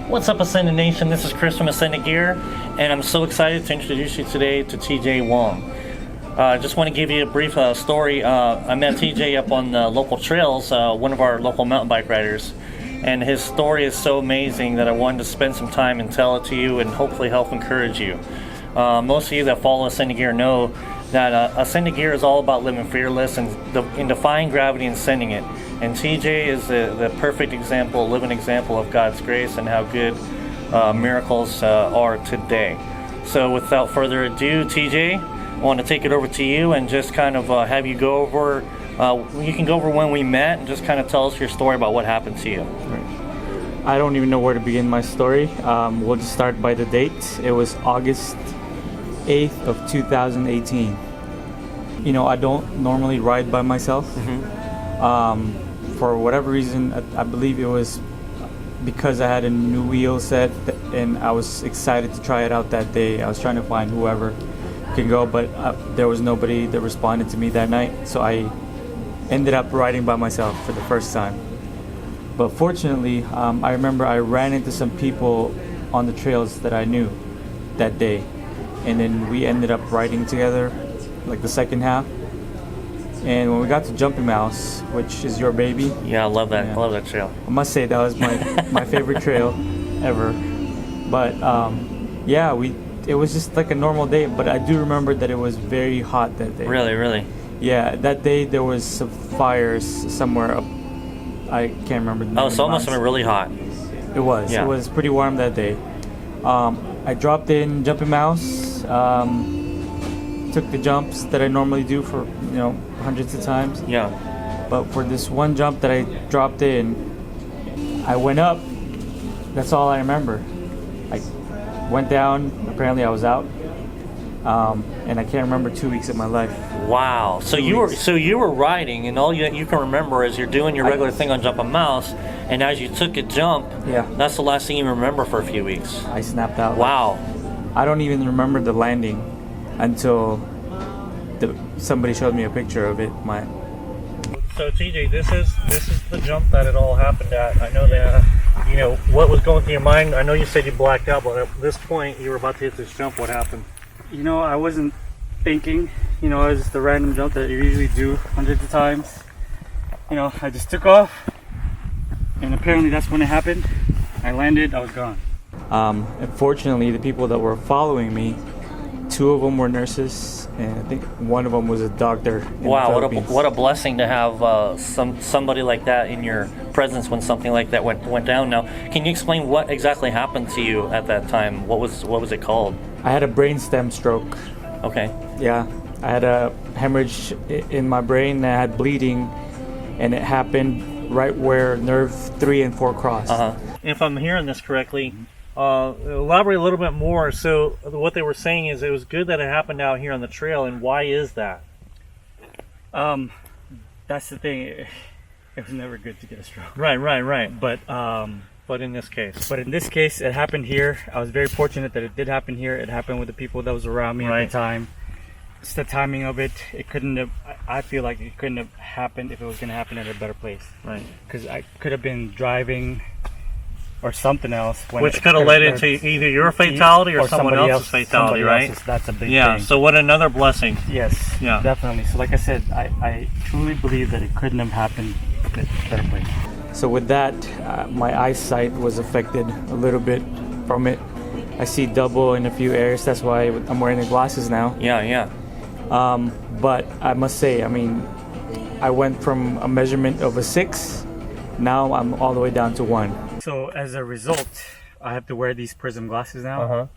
What's up, ASendIt Nation? This is Chris from ASendIt Gear, and I'm so excited to introduce you today to Teejay Wong. I just want to give you a brief story. I met TJ up on the local trails, one of our local mountain bike riders, and his story is so amazing that I wanted to spend some time and tell it to you and hopefully help encourage you. Most of you that follow ASendIt Gear know that ASendIt Gear is all about living fearless and defying gravity and sending it. And TJ is the perfect example, living example of God's grace and how good miracles are today. So without further ado, TJ, I want to take it over to you and just kind of have you go over, you can go over when we met and just kind of tell us your story about what happened to you. Right. I don't even know where to begin my story. We'll just start by the date. It was August 8th of 2018. You know, I don't normally ride by myself. For whatever reason, I believe it was because I had a new wheel set and I was excited to try it out that day. I was trying to find whoever could go, but there was nobody that responded to me that night, so I ended up riding by myself for the first time. But fortunately, I remember I ran into some people on the trails that I knew that day, and then we ended up riding together like the second half. And when we got to Jumping Mouse, which is your baby. Yeah, I love that. Yeah. I love that trail. I must say that was my favorite trail ever. But yeah, it was just like a normal day. But I do remember that it was very hot that day. Really, really? Yeah, that day there was some fires somewhere up. I can't remember the name. Oh, so it must have been really hot. It was. Yeah. It was pretty warm that day. I dropped in Jumping Mouse. Took the jumps that I normally do for, you know, hundreds of times. Yeah. But for this one jump that I dropped in, I went up. That's all I remember. I went down. Apparently, I was out. And I can't remember 2 weeks of my life. Wow. So you were riding, and all you can remember is you're doing your regular thing on Jumping Mouse, and as you took a jump, yeah, that's the last thing you remember for a few weeks. I snapped out. Wow. I don't even remember the landing until somebody showed me a picture of it. So TJ, this is the jump that it all happened at. I know that, you know, what was going through your mind. I know you said you blacked out, but at this point you were about to hit this jump. What happened? You know, I wasn't thinking. You know, it was just the random jump that you usually do hundreds of times. You know, I just took off, and apparently that's when it happened. I landed, I was gone. Unfortunately, the people that were following me, 2 of them were nurses, and I think one of them was a doctor. Wow, what a blessing to have somebody like that in your presence when something like that went down. Now, can you explain what exactly happened to you at that time? What was it called? I had a brainstem stroke. Okay. Yeah, I had a hemorrhage in my brain. I had bleeding, and it happened right where nerve 3 and 4 crossed. If I'm hearing this correctly, elaborate a little bit more. So what they were saying is it was good that it happened out here on the trail, and why is that? That's the thing. It was never good to get a stroke. Right. But in this case, it happened here. I was very fortunate that it did happen here. It happened with the people that was around me at the time. It's the timing of it. It couldn't have. I feel like it couldn't have happened if it was going to happen at a better place. Right. Because I could have been driving or something else, which could have led into either your fatality or someone else's fatality, right? That's a big thing. Yeah, so what another blessing. Yes, yeah, definitely. So like I said, I truly believe that it couldn't have happened at a better place. So with that, my eyesight was affected a little bit from it. I see double in a few areas. That's why I'm wearing the glasses now. Yeah. But I must say, I mean, I went from a measurement of a 6, now I'm all the way down to 1. So as a result, I have to wear these prism glasses now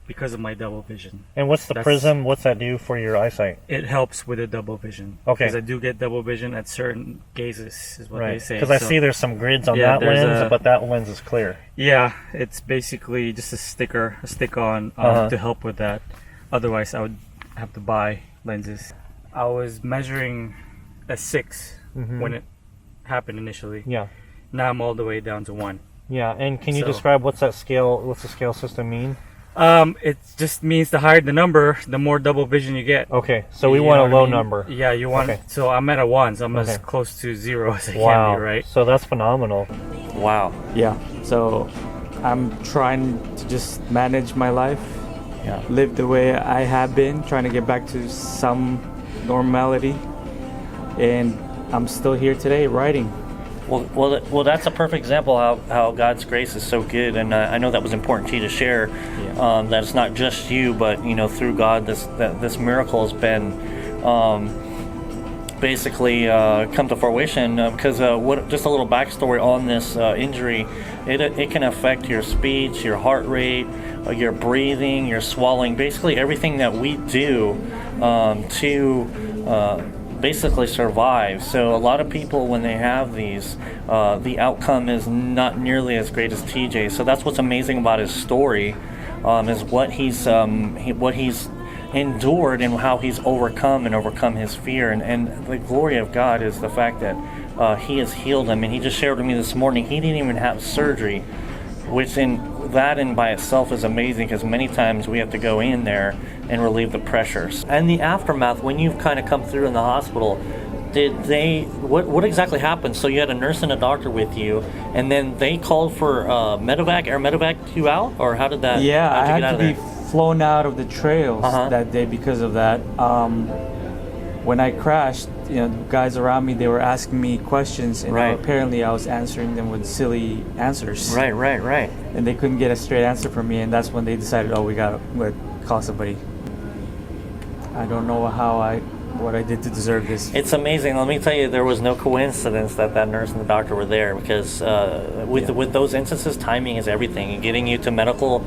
because of my double vision. And what's the prism? What's that do for your eyesight? It helps with the double vision. Okay. Because I do get double vision at certain gazes, is what they say. Because I see there's some grids on that lens, but that lens is clear. Yeah, it's basically just a stick-on to help with that. Otherwise, I would have to buy lenses. I was measuring a 6 when it happened initially. Yeah. Now I'm all the way down to 1. Yeah, and can you describe what's the scale system mean? It just means the higher the number, the more double vision you get. Okay, so we want a low number. Yeah, you want. Okay. So I'm at a 1, so I'm as close to 0 as I can be, right? So that's phenomenal. Wow. Yeah. So I'm trying to just manage my life, Yeah. live the way I have been, trying to get back to some normality, and I'm still here today writing. Well, that's a perfect example how God's grace is so good, and I know that was important to you to share. Yeah. That it's not just you, but through God, this miracle has been basically come to fruition. Because just a little backstory on this injury, it can affect your speech, your heart rate, your breathing, your swallowing, basically everything that we do to basically survive. So a lot of people, when they have these, the outcome is not nearly as great as TJ. So that's what's amazing about his story, is what he's endured and how he's overcome his fear. And the glory of God is the fact that he has healed him. And he just shared with me this morning, he didn't even have surgery, which in by itself is amazing, because many times we have to go in there and relieve the pressures. And the aftermath, when you've kind of come through in the hospital, what exactly happened? So you had a nurse and a doctor with you, and then they called for medevac you out, or how did that? Yeah, I how'd you had get to out of be there? flown out of the trails Uh-huh. that day because of that. When I crashed, the guys around me, they were asking me questions, and Right. apparently I was answering them with silly answers. Right. And they couldn't get a straight answer from me, and that's when they decided, we gotta call somebody. I don't know what I did to deserve this. It's amazing. Let me tell you, there was no coincidence that nurse and the doctor were there, because with those instances, timing is everything. And getting you to medical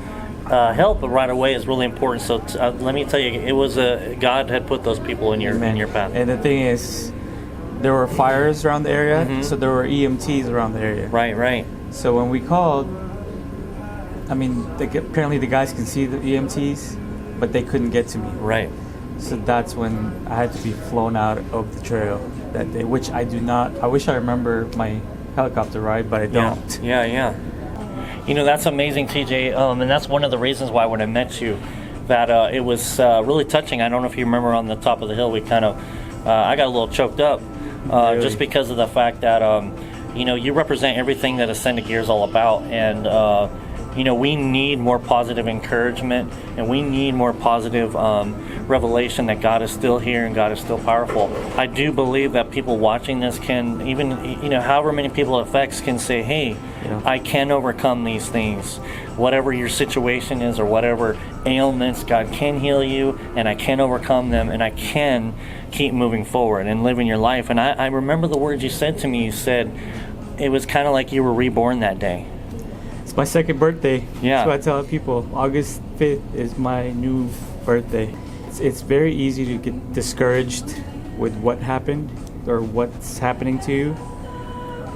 help right away is really important. So let me tell you, it was God had put those people in your path. And the thing is, there were fires around the area, Mhm. so there were EMTs around the area. Right. So when we called, apparently the guys can see the EMTs, but they couldn't get to me. Right. So that's when I had to be flown out of the trail that day, which I do not. I wish I remember my helicopter ride, but I don't. Yeah. That's amazing, TJ. And that's one of the reasons why when I met you, that it was really touching. I don't know if you remember on the top of the hill, we kind of, I got a little choked up Really? just because of the fact that, you represent everything that ASendIt Gear is all about. And, we need more positive encouragement, and we need more positive revelation that God is still here and God is still powerful. I do believe that people watching this can, even, however many people it affects, can say, hey, Yeah. I can overcome these things. Whatever your situation is or whatever ailments, God can heal you, and I can overcome them, and I can keep moving forward and living your life. And I remember the words you said to me. You said it was kind of like you were reborn that day. It's my second birthday. Yeah. That's what I tell people. August 5th is my new birthday. It's very easy to get discouraged with what happened or what's happening to you.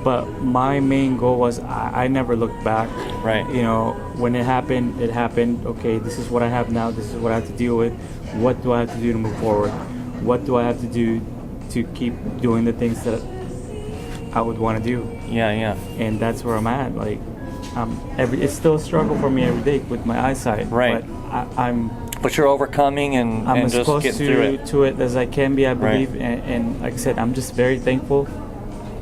But my main goal was I never looked back. Right. When it happened, it happened. Okay, this is what I have now. This is what I have to deal with. What do I have to do to move forward? What do I have to do to keep doing the things that I would want to do? Yeah. And that's where I'm at. It's still a struggle for me every day with my eyesight. Right. But But you're overcoming and as just close getting through it. to it as I can be, I Right. believe. And like I said, I'm just very thankful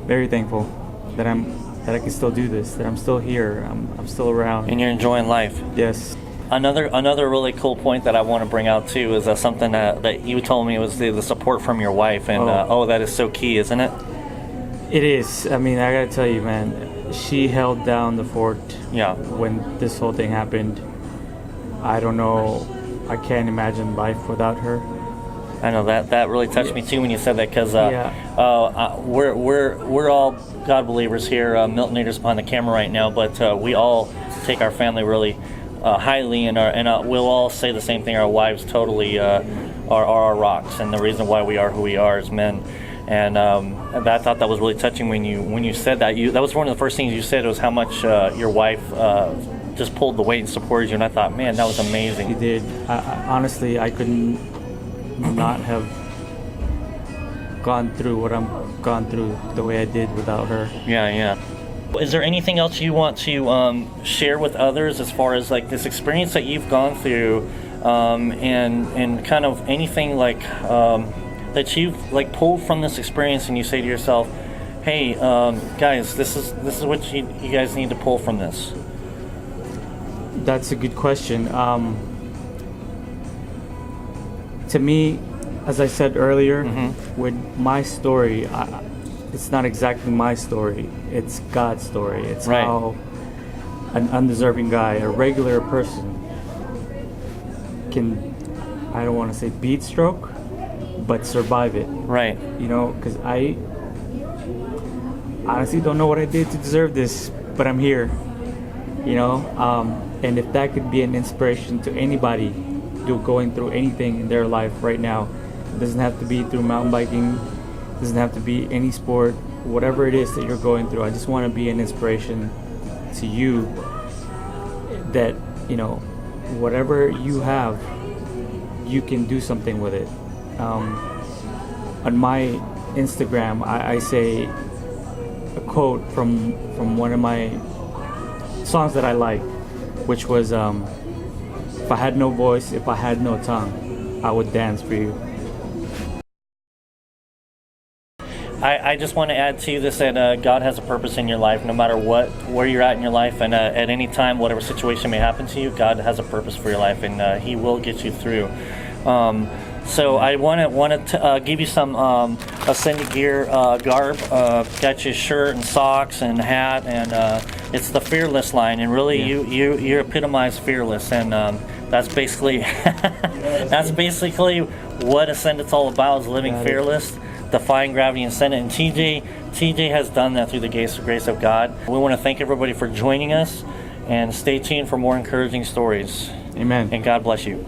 that I can still do this. That I'm still here. I'm still around. And you're enjoying life. Yes. Another really cool point that I want to bring out too is something that you told me was the support from your wife, and that is so key, isn't it? It is. I gotta tell you, man, she held down the fort. Yeah. When this whole thing happened, I don't know. I can't imagine life without her. I know that really touched me too when you said that, because we're all God believers here. Miltonator's behind the camera right now, but we all take our family really highly, and we'll all say the same thing. Our wives totally are our rocks, and the reason why we are who we are as men. And I thought that was really touching when you said that. That was one of the first things you said, was how much your wife just pulled the weight and supported you. And I thought, man, that was amazing. She did. Honestly, I couldn't not have gone through what I'm gone through the way I did without her. Yeah. Is there anything else you want to share with others as far as like this experience that you've gone through, and kind of anything like that you've like pulled from this experience, and you say to yourself, hey, guys, this is what you guys need to pull from this? That's a good question. To me, as I said earlier, with my story, it's not exactly my story. It's God's story. It's Right. how an undeserving guy, a regular person, can, I don't want to say beat stroke, but survive it. Right. You know, because I honestly don't know what I did to deserve this, but I'm here. You know, and if that could be an inspiration to anybody going through anything in their life right now, it doesn't have to be through mountain biking, it doesn't have to be any sport, whatever it is that you're going through. I just want to be an inspiration to you that, you know, whatever you have, you can do something with it. On my Instagram, I say a quote from one of my songs that I like, which was, if I had no voice, if I had no tongue, I would dance for you. I just want to add to this that God has a purpose in your life, no matter where you're at in your life, and at any time, whatever situation may happen to you, God has a purpose for your life, and He will get you through. So I wanted to give you some ASendIt gear garb. Got you a shirt and socks and hat, and it's the Fearless line. And really, you epitomize fearless, and that's basically what ASendIt's all about: is living fearless, defying gravity and send it. And TJ has done that through the grace of God. We want to thank everybody for joining us, and stay tuned for more encouraging stories. Amen. And God bless you.